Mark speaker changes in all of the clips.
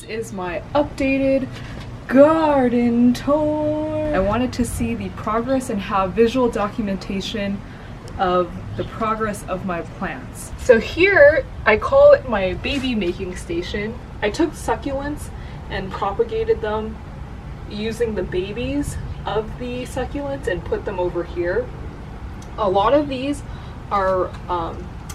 Speaker 1: is my updated garden tour. I wanted to see the progress and have visual documentation of the progress of my plants. So here, I call it my baby making station. I took succulents and propagated them using the babies of the succulents and put them over here. A lot of these are,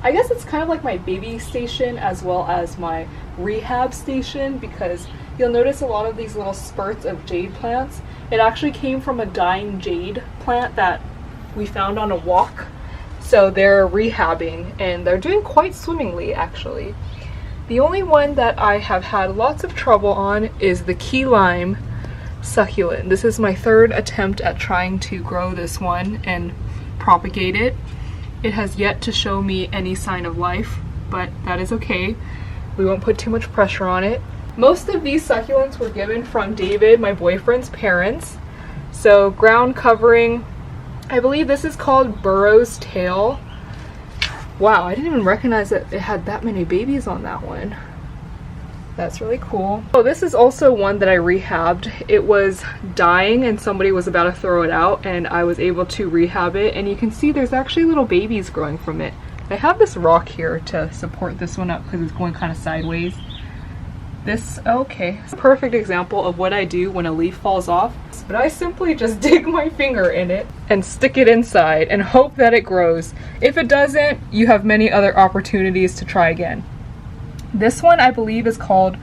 Speaker 1: I guess it's kind of like my baby station as well as my rehab station, because you'll notice a lot of these little spurts of jade plants. It actually came from a dying jade plant that we found on a walk. So they're rehabbing and they're doing quite swimmingly actually. The only one that I have had lots of trouble on is the key lime succulent. This is my third attempt at trying to grow this one and propagate it. It has yet to show me any sign of life, but that is okay. We won't put too much pressure on it. Most of these succulents were given from David, my boyfriend's parents. So ground covering, I believe this is called Burrow's Tail. Wow, I didn't even recognize that it had that many babies on that one. That's really cool. Oh, this is also one that I rehabbed. It was dying and somebody was about to throw it out, and I was able to rehab it, and you can see there's actually little babies growing from it. I have this rock here to support this one up because it's going kind of sideways. This, okay, it's a perfect example of what I do when a leaf falls off. But I simply just dig my finger in it and stick it inside and hope that it grows. If it doesn't, you have many other opportunities to try again. This one I believe is called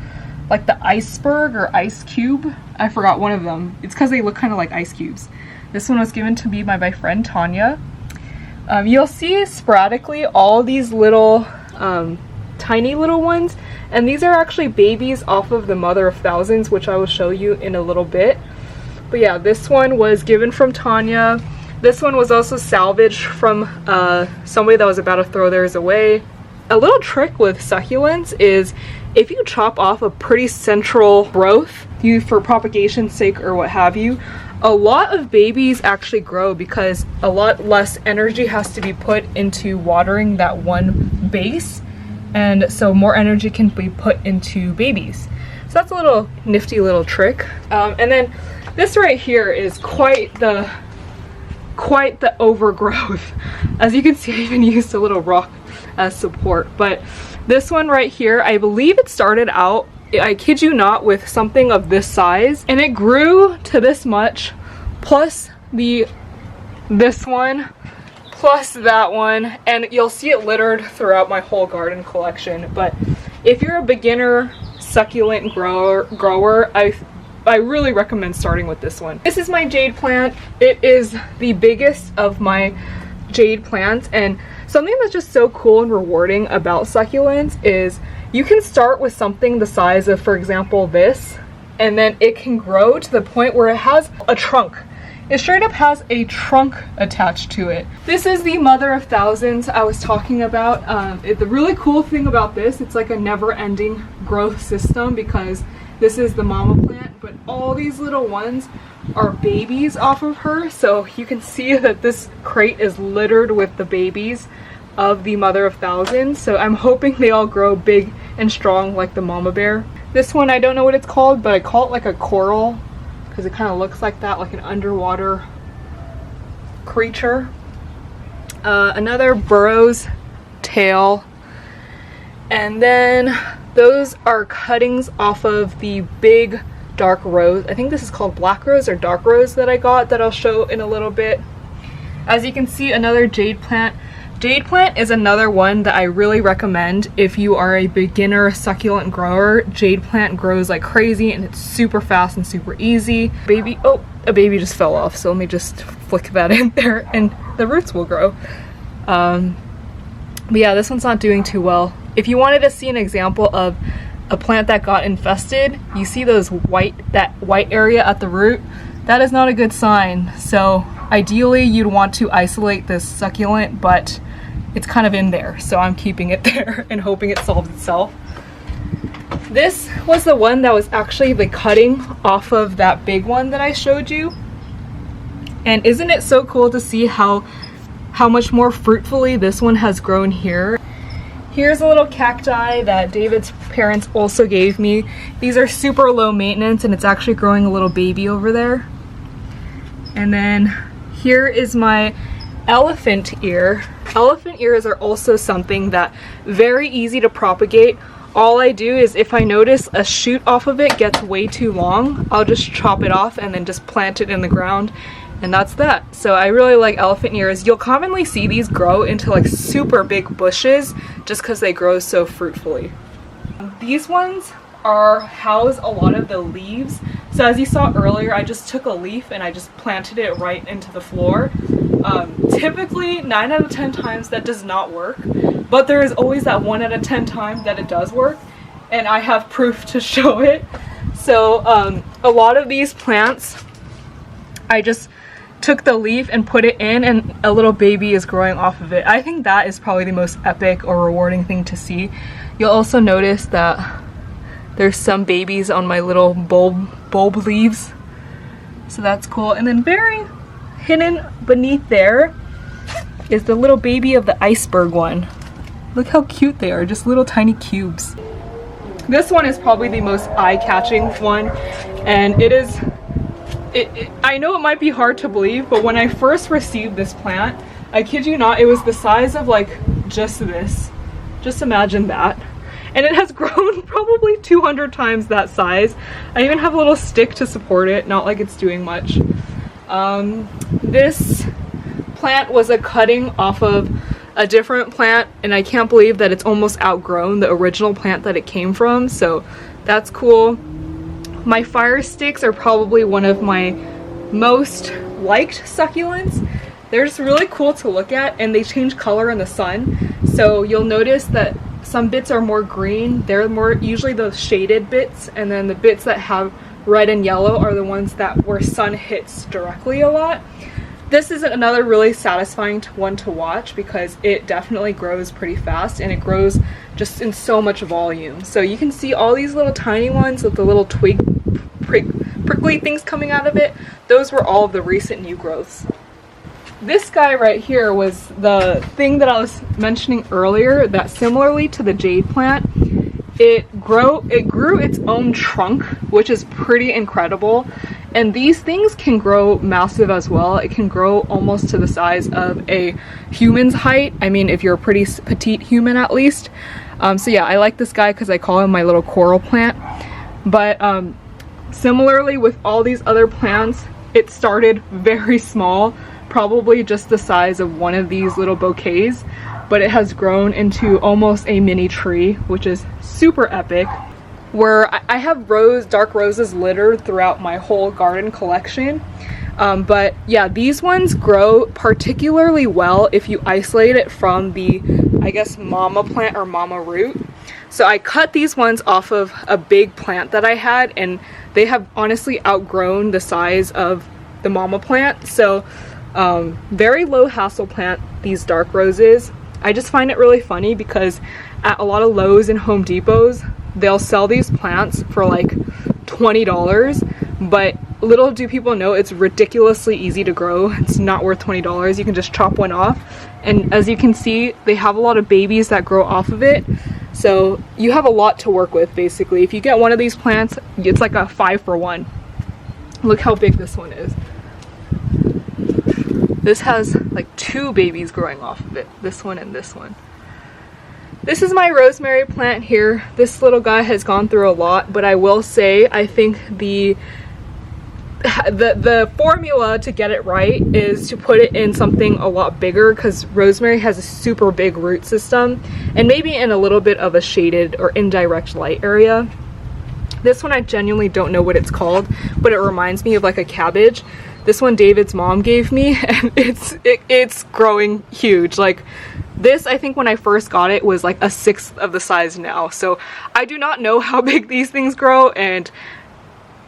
Speaker 1: like the iceberg or ice cube. I forgot one of them. It's because they look kind of like ice cubes. This one was given to me by my friend Tanya. You'll see sporadically all these little tiny little ones, and these are actually babies off of the mother of thousands, which I will show you in a little bit. But yeah, this one was given from Tanya. This one was also salvaged from somebody that was about to throw theirs away. A little trick with succulents is if you chop off a pretty central growth, for propagation's sake or what have you, a lot of babies actually grow because a lot less energy has to be put into watering that one base, and so more energy can be put into babies. So that's a little nifty little trick. And then this right here is quite the overgrowth. As you can see, I even used a little rock as support. But this one right here, I believe it started out, I kid you not, with something of this size, and it grew to this much, plus this one, plus that one, and you'll see it littered throughout my whole garden collection. But if you're a beginner succulent grower, I really recommend starting with this one. This is my jade plant. It is the biggest of my jade plants, and something that's just so cool and rewarding about succulents is you can start with something the size of, for example, this, and then it can grow to the point where it has a trunk. It straight up has a trunk attached to it. This is the mother of thousands I was talking about. The really cool thing about this, it's like a never-ending growth system because this is the mama plant, but all these little ones are babies off of her. So you can see that this crate is littered with the babies of the mother of thousands. So I'm hoping they all grow big and strong like the mama bear. This one, I don't know what it's called, but I call it like a coral because it kind of looks like that, like an underwater creature. Another Burrow's Tail. And then those are cuttings off of the big dark rose. I think this is called black rose or dark rose that I got, that I'll show in a little bit. As you can see, another jade plant. Jade plant is another one that I really recommend if you are a beginner succulent grower. Jade plant grows like crazy and it's super fast and super easy. Baby, oh, a baby just fell off, so let me just flick that in there and the roots will grow. But yeah, this one's not doing too well. If you wanted to see an example of a plant that got infested, you see those that white area at the root? That is not a good sign. So ideally you'd want to isolate this succulent, but it's kind of in there, so I'm keeping it there and hoping it solves itself. This was the one that was actually the cutting off of that big one that I showed you. And isn't it so cool to see how much more fruitfully this one has grown here? Here's a little cacti that David's parents also gave me. These are super low maintenance and it's actually growing a little baby over there. And then here is my elephant ear. Elephant ears are also something that very easy to propagate. All I do is if I notice a shoot off of it gets way too long, I'll just chop it off and then just plant it in the ground. And that's that. So I really like elephant ears. You'll commonly see these grow into like super big bushes just because they grow so fruitfully. These ones house a lot of the leaves. So as you saw earlier, I just took a leaf and I just planted it right into the floor. Typically 9 out of 10 times that does not work, but there is always that 1 out of 10 time that it does work, and I have proof to show it. So a lot of these plants, I just took the leaf and put it in and a little baby is growing off of it. I think that is probably the most epic or rewarding thing to see. You'll also notice that there's some babies on my little bulb leaves. So that's cool. And then very hidden beneath there is the little baby of the iceberg one. Look how cute they are, just little tiny cubes. This one is probably the most eye-catching one, and it is I know it might be hard to believe, but when I first received this plant, I kid you not, it was the size of like just this. Just imagine that. And it has grown probably 200 times that size. I even have a little stick to support it, not like it's doing much. This plant was a cutting off of a different plant, and I can't believe that it's almost outgrown the original plant that it came from, so that's cool. My fire sticks are probably one of my most liked succulents. They're just really cool to look at, and they change color in the sun. So you'll notice that some bits are more green. They're more usually the shaded bits, and then the bits that have red and yellow are the ones that where sun hits directly a lot. This is another really satisfying one to watch because it definitely grows pretty fast, and it grows just in so much volume. So you can see all these little tiny ones with the little twig prickly things coming out of it. Those were all of the recent new growths. This guy right here was the thing that I was mentioning earlier, that similarly to the jade plant, it grew its own trunk, which is pretty incredible. And these things can grow massive as well. It can grow almost to the size of a human's height. I mean, if you're a pretty petite human at least. So yeah, I like this guy because I call him my little coral plant. But similarly with all these other plants, it started very small, probably just the size of one of these little bouquets, but it has grown into almost a mini tree, which is super epic. Where I have dark roses littered throughout my whole garden collection. But yeah, these ones grow particularly well if you isolate it from the, I guess, mama plant or mama root. So I cut these ones off of a big plant that I had, and they have honestly outgrown the size of the mama plant. So very low hassle plant, these dark roses. I just find it really funny because at a lot of Lowe's and Home Depots, they'll sell these plants for like $20, but little do people know it's ridiculously easy to grow. It's not worth $20. You can just chop one off, and as you can see, they have a lot of babies that grow off of it. So you have a lot to work with basically. If you get one of these plants, it's like a 5 for 1. Look how big this one is. This has like 2 babies growing off of it, this one and this one. This is my rosemary plant here. This little guy has gone through a lot, but I will say I think the formula to get it right is to put it in something a lot bigger, because rosemary has a super big root system, and maybe in a little bit of a shaded or indirect light area. This one I genuinely don't know what it's called, but it reminds me of like a cabbage. This one David's mom gave me, and it's growing huge. Like this, I think when I first got it was like a 1/6 of the size now. So I do not know how big these things grow, and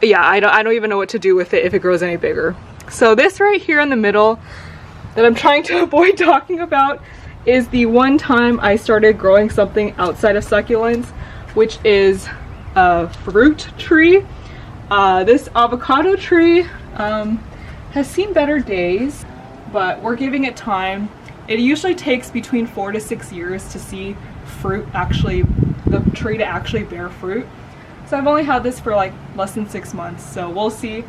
Speaker 1: yeah, I don't even know what to do with it if it grows any bigger. So this right here in the middle that I'm trying to avoid talking about is the one time I started growing something outside of succulents, which is a fruit tree. This avocado tree has seen better days, but we're giving it time. It usually takes between 4 to 6 years to see fruit actually, the tree to actually bear fruit. So I've only had this for like less than 6 months, so we'll see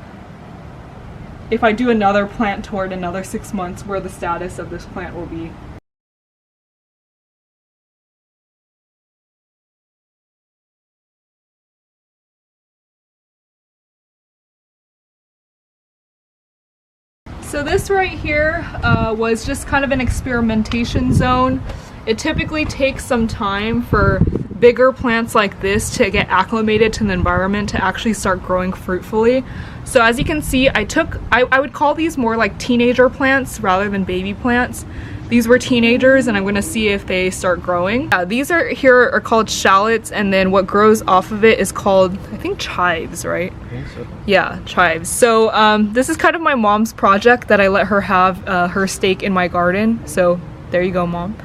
Speaker 1: if I do another plant tour in another 6 months where the status of this plant will be. So this right here was just kind of an experimentation zone. It typically takes some time for bigger plants like this to get acclimated to the environment to actually start growing fruitfully. So as you can see, I would call these more like teenager plants rather than baby plants. These were teenagers, and I'm going to see if they start growing. These here are called shallots, and then what grows off of it is called, I think, chives, right?
Speaker 2: I think so.
Speaker 1: Yeah, chives. So this is kind of my mom's project that I let her have her stake in my garden. So there you go, Mom.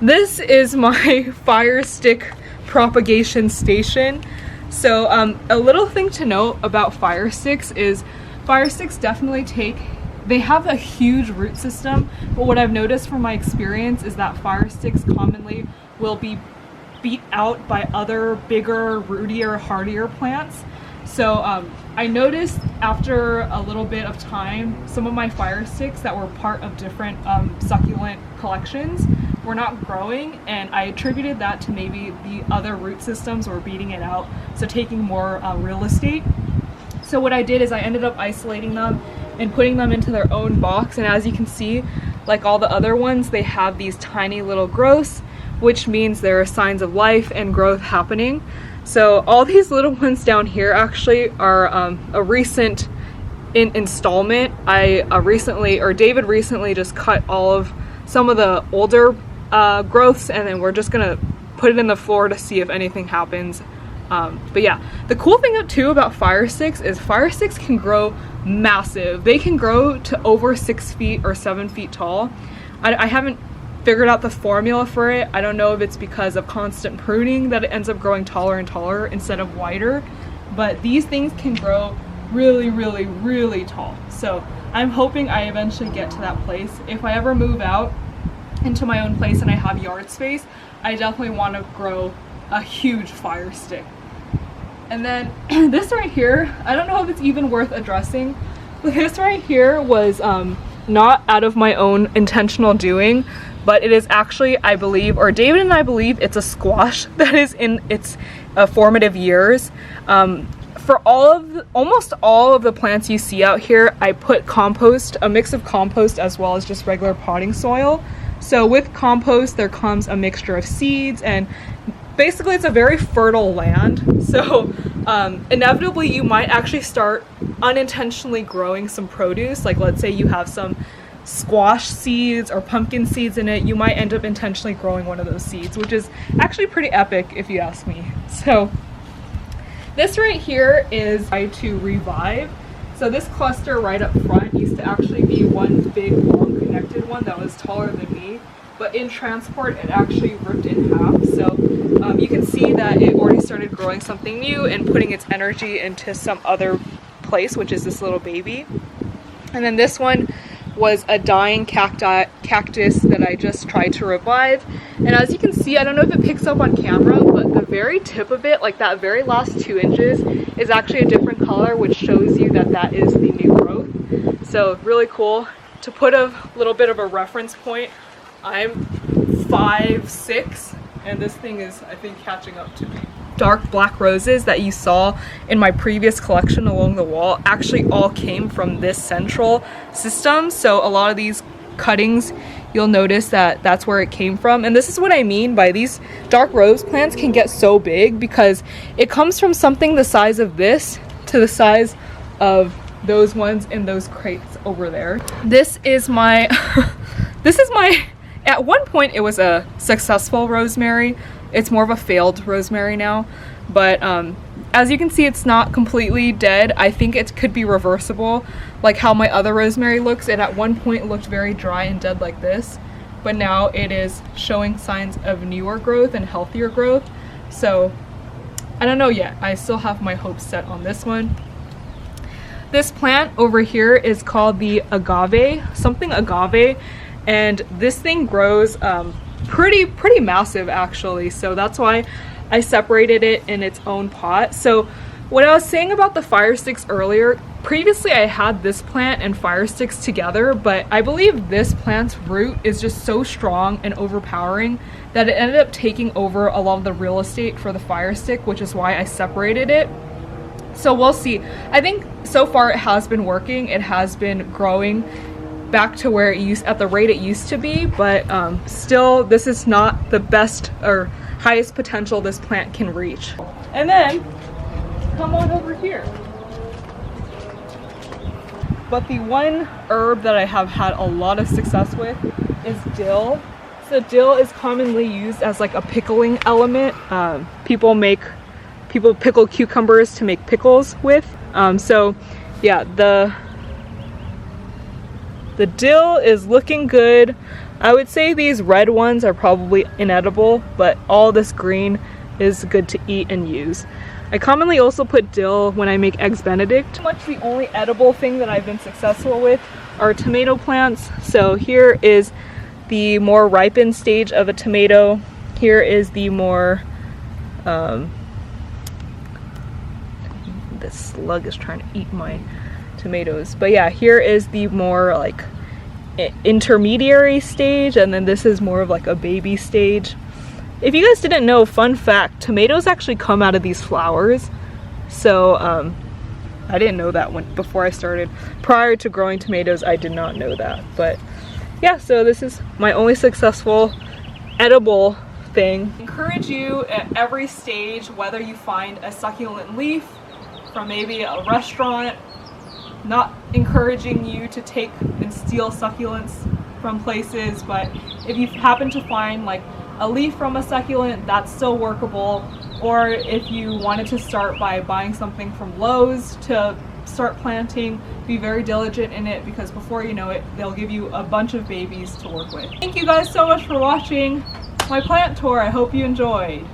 Speaker 1: This is my fire stick propagation station. So a little thing to note about fire sticks is fire sticks definitely they have a huge root system, but what I've noticed from my experience is that fire sticks commonly will be beat out by other bigger, rootier, hardier plants. So I noticed after a little bit of time, some of my fire sticks that were part of different succulent collections were not growing, and I attributed that to maybe the other root systems were beating it out, so taking more real estate. So what I did is I ended up isolating them and putting them into their own box, and as you can see, like all the other ones, they have these tiny little growths, which means there are signs of life and growth happening. So all these little ones down here actually are a recent installment. David recently just cut some of the older growths, and then we're just gonna put it in the floor to see if anything happens. But yeah, the cool thing too about fire sticks is fire sticks can grow massive. They can grow to over 6 feet or 7 feet tall. I haven't figured out the formula for it. I don't know if it's because of constant pruning that it ends up growing taller and taller instead of wider, but these things can grow really, really, really tall. So I'm hoping I eventually get to that place. If I ever move out into my own place and I have yard space, I definitely want to grow a huge fire stick. And then this right here, I don't know if it's even worth addressing. This right here was not out of my own intentional doing, but it is actually, I believe, or David and I believe, it's a squash that is in its formative years. For almost all of the plants you see out here, I put compost, a mix of compost as well as just regular potting soil. So with compost, there comes a mixture of seeds, and basically it's a very fertile land. So inevitably you might actually start unintentionally growing some produce. Like let's say you have some squash seeds or pumpkin seeds in it, you might end up intentionally growing one of those seeds, which is actually pretty epic if you ask me. So this right here is try to revive. So this cluster right up front used to actually be one big long connected one that was taller than me, but in transport it actually ripped in half. So you can see that it already started growing something new and putting its energy into some other place, which is this little baby. And then this one was a dying cactus that I just tried to revive. And as you can see, I don't know if it picks up on camera, but the very tip of it, like that very last 2 inches, is actually a different color, which shows you that that is the new growth. So really cool. To put a little bit of a reference point, I'm 5'6", and this thing is, I think, catching up to me. Dark black roses that you saw in my previous collection along the wall actually all came from this central system. So a lot of these cuttings, you'll notice that that's where it came from. And this is what I mean by these dark rose plants can get so big, because it comes from something the size of this to the size of those ones in those crates over there. This is my at one point it was a successful rosemary. It's more of a failed rosemary now, but as you can see, it's not completely dead. I think it could be reversible, like how my other rosemary looks. It at one point looked very dry and dead like this, but now it is showing signs of newer growth and healthier growth. So I don't know yet. I still have my hopes set on this one. This plant over here is called the Agave, something Agave, and this thing grows pretty massive actually. So that's why I separated it in its own pot. So what I was saying about the fire sticks earlier, previously I had this plant and fire sticks together, but I believe this plant's root is just so strong and overpowering that it ended up taking over a lot of the real estate for the fire stick, which is why I separated it. So we'll see. I think so far it has been working. It has been growing back to where it used, at the rate it used to be, but still this is not the best or highest potential this plant can reach. And then come on over here. But the one herb that I have had a lot of success with is dill. So dill is commonly used as like a pickling element. People pickle cucumbers to make pickles with. So yeah, the dill is looking good. I would say these red ones are probably inedible, but all this green is good to eat and use. I commonly also put dill when I make eggs benedict. Pretty much the only edible thing that I've been successful with are tomato plants. So here is the more ripened stage of a tomato. Here is the more this slug is trying to eat my tomatoes. But yeah, here is the more like intermediary stage, and then this is more of like a baby stage. If you guys didn't know, fun fact, tomatoes actually come out of these flowers. So I didn't know that before I started. Prior to growing tomatoes, I did not know that. But yeah, so this is my only successful edible thing. I encourage you at every stage, whether you find a succulent leaf from maybe a restaurant, not encouraging you to take and steal succulents from places, but if you happen to find like a leaf from a succulent, that's still workable. Or if you wanted to start by buying something from Lowe's to start planting, be very diligent in it, because before you know it, they'll give you a bunch of babies to work with. Thank you guys so much for watching my plant tour. I hope you enjoyed.